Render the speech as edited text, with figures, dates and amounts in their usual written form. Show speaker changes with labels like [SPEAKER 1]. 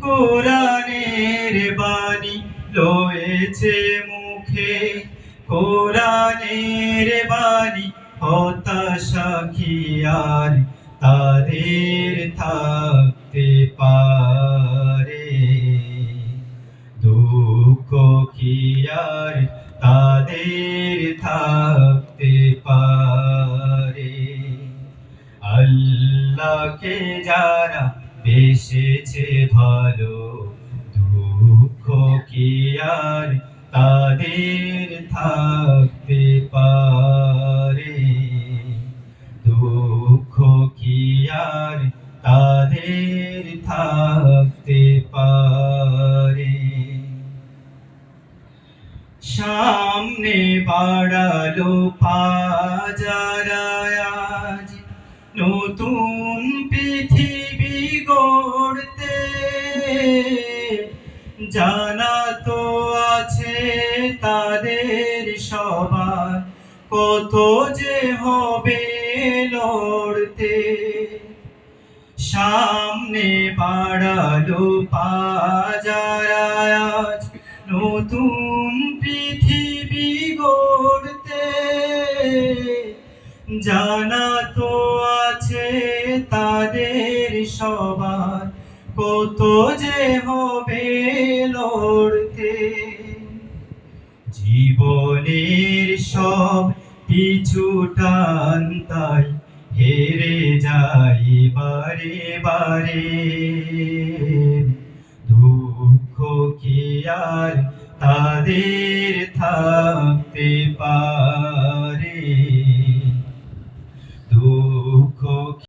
[SPEAKER 1] কোরআনের বাণী লয়েছে মুখে, কোরআনের বাণী হতাশা কি আর তাদের থাকতে পারে, দুঃখ কি আর তাদের থাকতে পারে। আল্লাহকে যারা বেসেছে ভালো, দুঃখ কি আর তাদের থাকতে পারে, দুঃখ কি আর তাদের থাকতে পারে। সামনে বাড়ালো আজ নতুন পৃথিবী গড়তে, জানা তো আছে তাদের সবার কত যে হবে লড়তে। সামনে বাড়ালো আজ নতুন পৃথিবী গড়তে, জানা তো আছে তাদের সবার কত যে হবে লড়তে। জীবনের সব পিছু টান তাই হেরে যাই বারে বারে, দুঃখ কি আর তাদের